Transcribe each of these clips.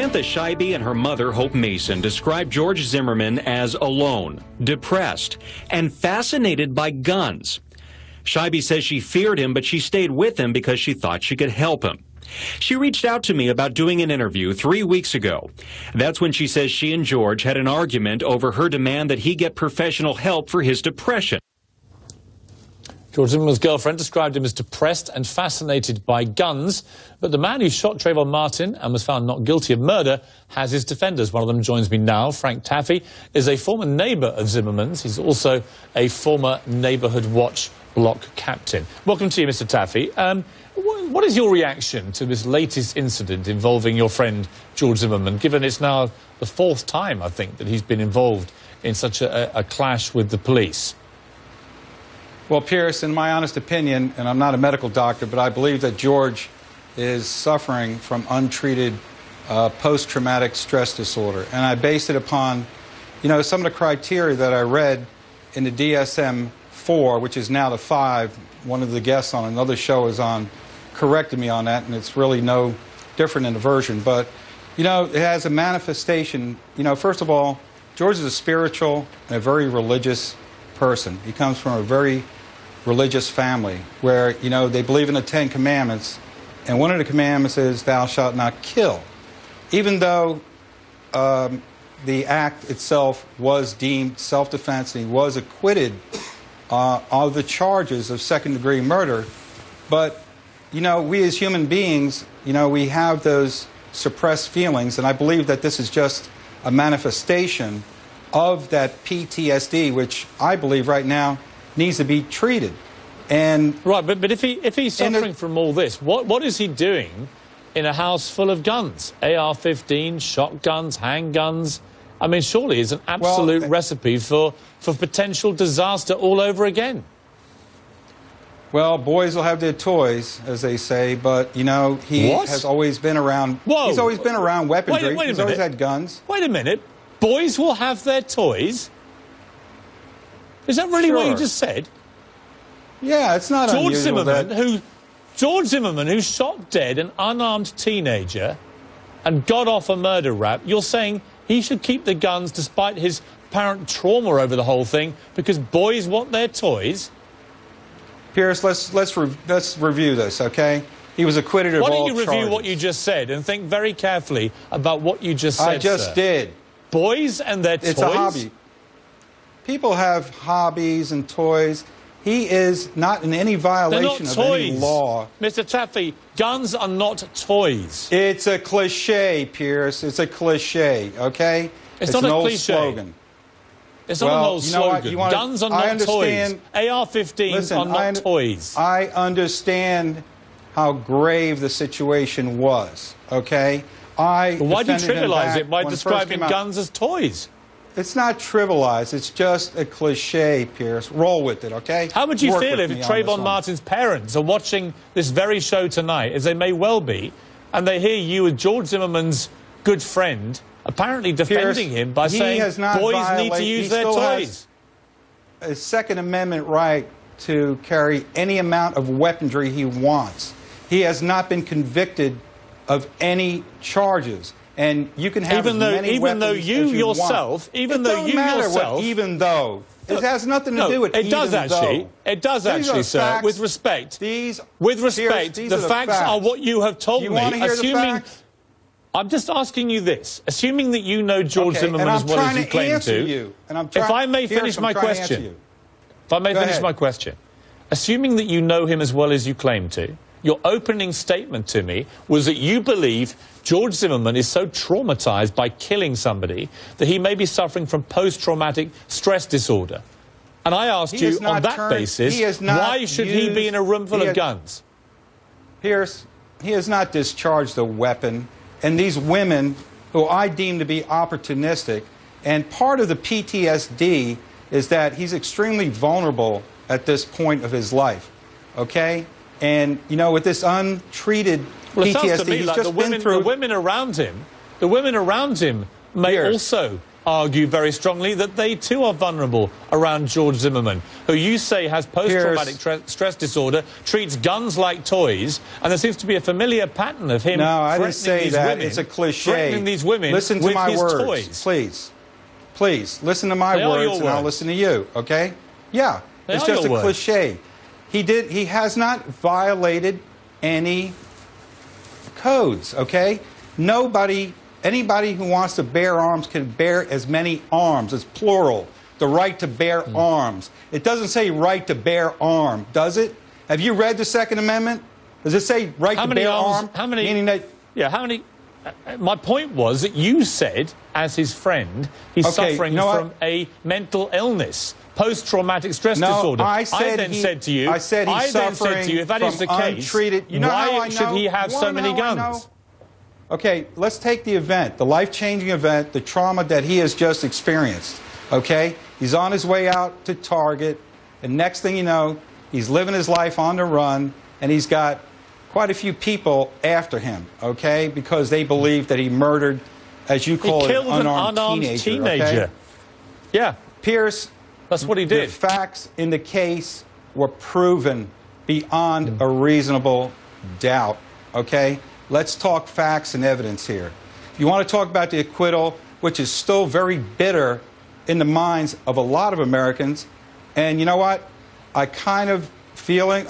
Samantha Scheibe and her mother, Hope Mason, described George Zimmerman as alone, depressed, and fascinated by guns. Scheibe says she feared him, but she stayed with him because she thought she could help him. She reached out to me about doing an interview 3 weeks ago. That's when she says she and George had an argument over her demand that he get professional help for his depression. George Zimmerman's girlfriend described him as depressed and fascinated by guns, but the man who shot Trayvon Martin and was found not guilty of murder has his defenders. One of them joins me now. Frank TAAFFE is a former neighbour of Zimmerman's. He's also a former Neighbourhood Watch block captain. Welcome to you, Mr. TAAFFE. What is your reaction to this latest incident involving your friend George Zimmerman, given it's now the 4th time, I think, that he's been involved in such a clash with the police? Well, Piers, in my honest opinion, and I'm not a medical doctor, but I believe that George is suffering from untreated post-traumatic stress disorder. And I based it upon, you know, some of the criteria that I read in the DSM IV, which is now the 5. One of the guests on another show is on, corrected me on that, and it's really no different in the version. But, you know, it has a manifestation. You know, first of all, George is a spiritual and a very religious person. He comes from a very religious family where, you know, they believe in the 10 Commandments, and one of the commandments is thou shalt not kill. Even though the act itself was deemed self-defense and he was acquitted of the charges of second-degree murder, but, you know, we as human beings, you know, we have those suppressed feelings, and I believe that this is just a manifestation of that PTSD, which I believe right now needs to be treated. And right, but if he's suffering from all this, what is he doing in a house full of guns? AR-15, shotguns, handguns. I mean, surely it's an absolute recipe for potential disaster all over again. Well, boys will have their toys, as they say, but, you know, he has always been around. Whoa. He's always been around weaponry. Wait a He's always had guns. Wait a minute. Boys will have their toys? Is that really what you just said? Yeah, it's not unusual. George Zimmerman, who shot dead an unarmed teenager and got off a murder rap, you're saying he should keep the guns despite his apparent trauma over the whole thing because boys want their toys? Piers, let's review this, okay? He was acquitted of all charges. Why don't you review what you just said and think very carefully about what you just said, I just did. Boys and their toys? It's a hobby. People have hobbies and toys. He is not in any violation of any law. Mr. TAAFFE, guns are not toys. It's a cliche, Piers. It's a cliche, okay? It's not an a old cliche. slogan. It's not an old slogan. What? Guns are not toys. AR-15s are not toys. I understand how grave the situation was, okay? Why do you trivialize it by describing guns as toys? It's not trivialized. It's just a cliche, Piers. Roll with it, okay? How would you feel if Trayvon Martin's parents are watching this very show tonight, as they may well be, and they hear you as George Zimmerman's good friend apparently defending him by saying boys need to use their toys? A Second Amendment right to carry any amount of weaponry he wants. He has not been convicted of any charges. And you can have even though you yourself, it has nothing to do with it does actually, sir. With respect, the facts are what you have told me. Assuming, I'm just asking you this: assuming that you know George Zimmerman as well as you claim to, if I may finish my question, assuming that you know him as well as you claim to, your opening statement to me was that you believe George Zimmerman is so traumatized by killing somebody that he may be suffering from post-traumatic stress disorder. And I asked you on that basis, why should he be in a room full of guns? Piers, he has not discharged a weapon. And these women, who I deem to be opportunistic, and part of the PTSD is that he's extremely vulnerable at this point of his life, okay? And, you know, with this untreated PTSD, he's just been through... The women around him may also argue very strongly that they too are vulnerable around George Zimmerman, who you say has post-traumatic stress disorder, treats guns like toys, and there seems to be a familiar pattern of him threatening these women. It's a cliche. Threatening these women listen to with my his words, toys. please. Please, listen to my words and I'll listen to you, okay? Yeah, it's just a cliche. He has not violated any codes, okay? Anybody who wants to bear arms can bear as many arms. It's plural. The right to bear arms. It doesn't say right to bear arm, does it? Have you read the Second Amendment? Does it say right to bear arm? How many? Meaning that, yeah, how many? My point was that you said, as his friend, he's suffering from a mental illness, post-traumatic stress disorder. I then said to you, if that is the case, untreated, why should he have so many guns? Okay, let's take the event, the life-changing event, the trauma that he has just experienced, okay? He's on his way out to Target, and next thing you know, he's living his life on the run, and he's got quite a few people after him, okay? Because they believe that he murdered, as you call it, an unarmed teenager. Okay? Yeah. Pierce, that's what he did. The facts in the case were proven beyond a reasonable doubt, okay? Let's talk facts and evidence here. You want to talk about the acquittal, which is still very bitter in the minds of a lot of Americans. And you know what? I'm feeling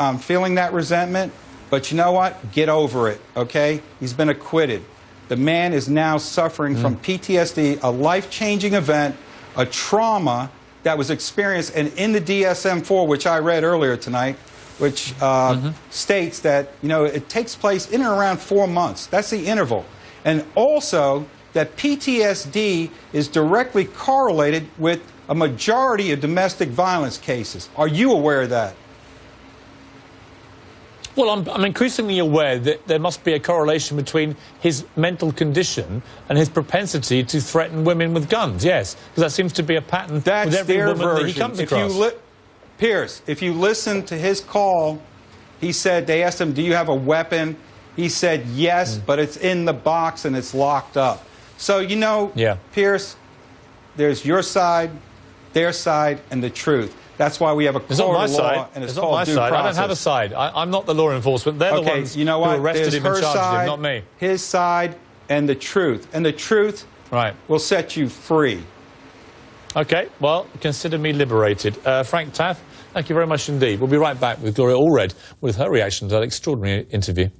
that resentment. But you know what? Get over it, okay? He's been acquitted. The man is now suffering from PTSD, a life-changing event, a trauma that was experienced. And in the DSM IV, which I read earlier tonight, which states that, you know, it takes place in and around 4 months. That's the interval. And also that PTSD is directly correlated with a majority of domestic violence cases. Are you aware of that? Well, I'm increasingly aware that there must be a correlation between his mental condition and his propensity to threaten women with guns, yes. Because that seems to be a pattern with every woman that he comes across. Pierce, if you listen to his call, he said, they asked him, do you have a weapon? He said, yes, but it's in the box and it's locked up. So, you know, Pierce, there's your side, their side, and the truth. That's why we have a court of law, and it's called due process. I don't have a side. I'm not the law enforcement. They're the ones who arrested him and charged him, not me. His side, and the truth. And the truth will set you free. OK, well, consider me liberated. Frank TAAFFE, thank you very much indeed. We'll be right back with Gloria Allred with her reaction to that extraordinary interview.